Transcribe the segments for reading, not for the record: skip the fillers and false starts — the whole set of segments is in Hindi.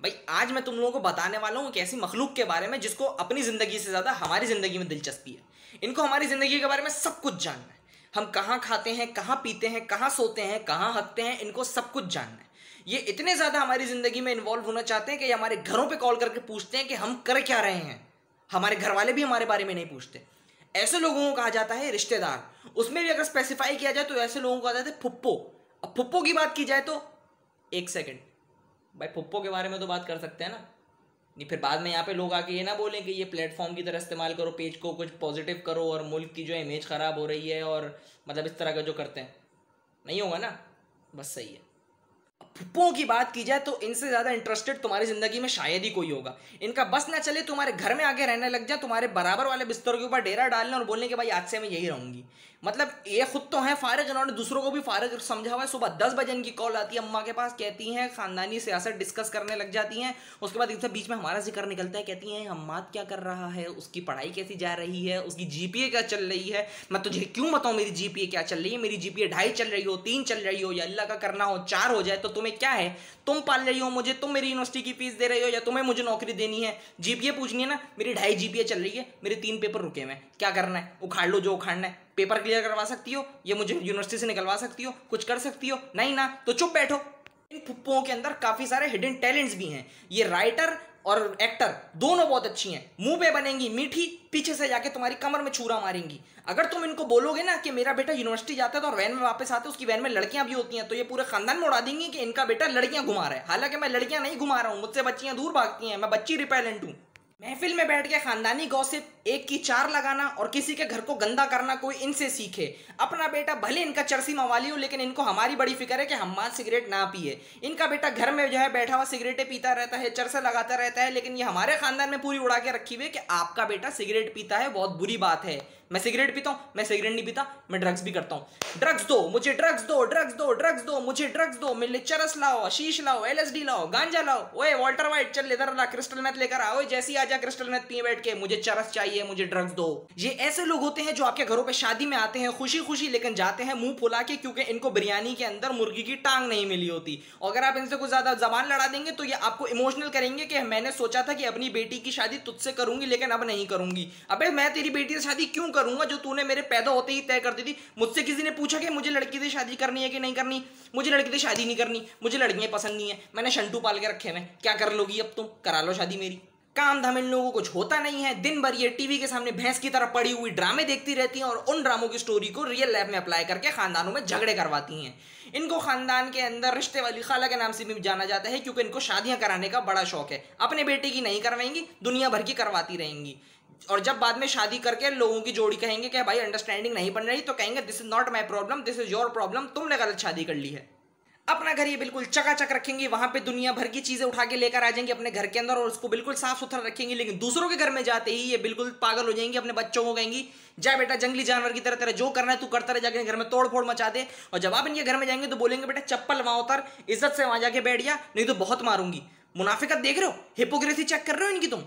भाई आज मैं तुम लोगों को बताने वाला हूँ एक ऐसी मखलूक के बारे में जिसको अपनी ज़िंदगी से ज़्यादा हमारी ज़िंदगी में दिलचस्पी है। इनको हमारी ज़िंदगी के बारे में सब कुछ जानना है। हम कहाँ खाते हैं, कहाँ पीते हैं, कहाँ सोते हैं, कहाँ हकते हैं, इनको सब कुछ जानना है। ये इतने ज़्यादा हमारी ज़िंदगी में इन्वॉल्व होना चाहते हैं कि ये हमारे घरों पर कॉल करके पूछते हैं कि हम कर क्या रहे हैं। हमारे घर वाले भी हमारे बारे में नहीं पूछते। ऐसे लोगों को कहा जाता है रिश्तेदार। उसमें भी अगर स्पेसिफाई किया जाए तो ऐसे लोगों को कहा जाता है फुप्पो। अब फुप्पो की बात की जाए तो एक सेकेंड भाई, फुप्पो के बारे में तो बात कर सकते हैं ना। नहीं फिर बाद में यहाँ पे लोग आके ये ना बोलें कि ये प्लेटफॉर्म की तरह इस्तेमाल करो, पेज को कुछ पॉजिटिव करो और मुल्क की जो इमेज ख़राब हो रही है और मतलब इस तरह का जो करते हैं, नहीं होगा ना। बस सही है। फुप्पों की बात की जाए तो इनसे ज़्यादा इंटरेस्टेड तुम्हारी ज़िंदगी में शायद ही कोई होगा। इनका बस ना चले तुम्हारे घर में आके रहने लग जाए, तुम्हारे बराबर वाले बिस्तर के ऊपर डेरा डालने और बोलने के भाई आज से मैं यही रहूंगी। मतलब ये खुद तो हैं फारिग, इन्होंने दूसरों को भी फारिग समझा हुआ है। सुबह 10 बजे इनकी कॉल आती है अम्मा के पास, कहती हैं खानदानी सियासत डिस्कस करने लग जाती हैं। उसके बाद इनसे बीच में हमारा जिक्र निकलता है, कहती हैं हम्माद क्या कर रहा है, उसकी पढ़ाई कैसी जा रही है, उसकी जीपीए क्या चल रही है। मैं तुझे क्यों बताऊँ मेरी जीपीए क्या चल रही है। मेरी जीपीए 2.5 चल रही हो, 3 चल रही हो, या अल्लाह का करना हो 4 हो जाए तो तुम्हें क्या है। तुम पाल रही हो मुझे, तुम मेरी यूनिवर्सिटी की फीस दे रही हो, या तुम्हें मुझे नौकरी देनी है। जीपीए पूछनी है ना, मेरी 2.5 जीपीए चल रही है, मेरे 3 पेपर रुके हुए, क्या करना है, उखाड़ लो जो उखाड़ना है। पेपर क्लियर करवा सकती हो, ये मुझे यूनिवर्सिटी से निकलवा सकती हो, कुछ कर सकती हो, नहीं ना तो चुप बैठो। इन फुप्पुओं के अंदर काफी सारे हिडन टैलेंट्स भी हैं। ये राइटर और एक्टर दोनों बहुत अच्छी हैं। मुंह पे बनेंगी मीठी, पीछे से जाके तुम्हारी कमर में छुरा मारेंगी। अगर तुम इनको बोलोगे ना कि मेरा बेटा यूनिवर्सिटी जाता है तो और वैन में वापस आता है, उसकी वैन में लड़कियां भी होती हैं, तो ये पूरे खानदान में उड़ा देंगी कि इनका बेटा लड़कियां घुमा रहा है। हालांकि मैं लड़कियां नहीं घुमा रहा हूं, मुझसे बच्चियां दूर भागती हैं, मैं बच्ची रिपेलेंट हूं। महफिल में बैठ के खानदानी गॉसिप, एक की 4 लगाना और किसी के घर को गंदा करना कोई इनसे सीखे। अपना बेटा भले इनका चरसी मवाली हो, लेकिन इनको हमारी बड़ी फिक्र है कि हम्माद सिगरेट ना पिए। इनका बेटा घर में जो है बैठा हुआ सिगरेटें पीता रहता है, चरसा लगाता रहता है, लेकिन ये हमारे खानदान में पूरी उड़ा के रखी हुई है कि आपका बेटा सिगरेट पीता है, बहुत बुरी बात है। मैं सिगरेट पीता हूँ, मैं सिगरेट नहीं पीता, मैं ड्रग्स भी करता हूँ। ड्रग्स दो मुझे, ड्रग्स दो, ड्रग्स दो, ड्रग्स दो मुझे, ड्रग्स दो, मेरे चरस लाओ, शीश लाओ, एलएसडी लाओ, गांजा लाओ। ओए वॉल्टर वाइट चल इधर ला, क्रिस्टल मेथ लेकर आओ। जैसी आजा क्रिस्टल मेथ पिए बैठ के, मुझे चरस चाहिए, मुझे ड्रग्स दो। ये ऐसे लोग होते हैं जो आपके घरों पे शादी में आते हैं खुशी खुशी, लेकिन जाते हैं मुंह फुला के, क्योंकि इनको बिरयानी के अंदर मुर्गी की टांग नहीं मिली होती। अगर आप इनसे कुछ ज्यादा जबान लड़ा देंगे तो ये आपको इमोशनल करेंगे कि मैंने सोचा था कि अपनी बेटी की शादी तुझसे करूंगी, लेकिन अब नहीं करूंगी। अबे मैं तेरी बेटी से शादी क्यों करूंगा जो तूने मेरे पैदा होते ही तय कर दी थी। मुझसे किसी ने पूछा कि मुझे लड़की से शादी करनी है कि नहीं करनी। मुझे लड़की से शादी नहीं करनी, मुझे लड़कियां पसंद नहीं है। मैंने शंटू पाल के रखे हैं। क्या कर लोगी अब तुम, करा लो शादी मेरी। काम धाम इन लोगों को कुछ होता नहीं है। दिन भर ये टीवी के सामने भैंस की तरह पड़ी हुई ड्रामे देखती रहती हैं और उन ड्रामों की स्टोरी को रियल लाइफ में अप्लाई करके खानदानों में झगड़े करवाती हैं। इनको खानदान के अंदर रिश्ते वाली खाला के नाम से भी जाना जाता है, क्योंकि इनको शादियां कराने का बड़ा शौक है। अपने बेटे की नहीं करवाएंगी, दुनिया भर की करवाती रहेंगी। और जब बाद में शादी करके लोगों की जोड़ी कहेंगे कि भाई अंडरस्टैंडिंग नहीं बन रही, तो कहेंगे this is not my problem, this is your problem, तुमने गलत शादी कर ली है। अपना घर ये बिल्कुल चकाचक रखेंगी, वहां पे दुनिया भर की चीजें उठा के लेकर आ जाएंगे अपने घर के अंदर और उसको बिल्कुल साफ सुथरा रखेंगी। लेकिन दूसरों के घर में जाते ही ये बिल्कुल पागल हो जाएंगी। अपने बच्चों को कहेंगी जा बेटा जंगली जानवर की तरह तेरा जो करना है तू करता रहे, जाके घर में तोड़ फोड़ मचा दे। और जब आप इनके घर में जाएंगे तो बोलेंगे बेटा चप्पल वहां उतर, इज्जत से वहां जाके बैठ जा, नहीं तो बहुत मारूंगी। मुनाफिकत देख रहे हो, हिपोक्रेसी चेक कर रहे हो इनकी तुम।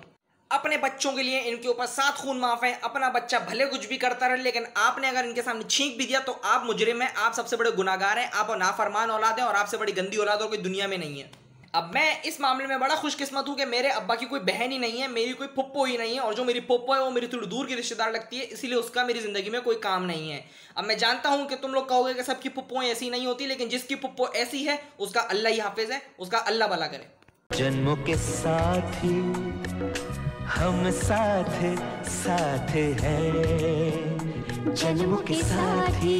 अपने बच्चों के लिए इनके ऊपर 7 खून माफ है। अपना बच्चा भले कुछ भी करता रहे, लेकिन आपने अगर इनके सामने छींक भी दिया तो आप मुजरिम हैं, आप सबसे बड़े गुनाहगार हैं, आप नाफरमान औलाद हैं और आपसे बड़ी गंदी औलाद और कोई दुनिया में नहीं है। अब मैं इस मामले में बड़ा खुशकिस्मत हूं कि मेरे अब्बा की कोई बहन ही नहीं है, मेरी कोई फुप्पो ही नहीं है, और जो मेरी फुप्पो है वो मेरी थोड़ी दूर की रिश्तेदार लगती है, इसीलिए उसका मेरी जिंदगी में कोई काम नहीं है। अब मैं जानता हूं कि तुम लोग कहोगे कि सबकी फुप्पोएं ऐसी नहीं होती, लेकिन जिसकी फुप्पो ऐसी है उसका अल्लाह ही हाफिज है, उसका अल्लाह भला करे। जन्मों के साथ ही हम साथ साथ हैं, जन्मों के साथ ही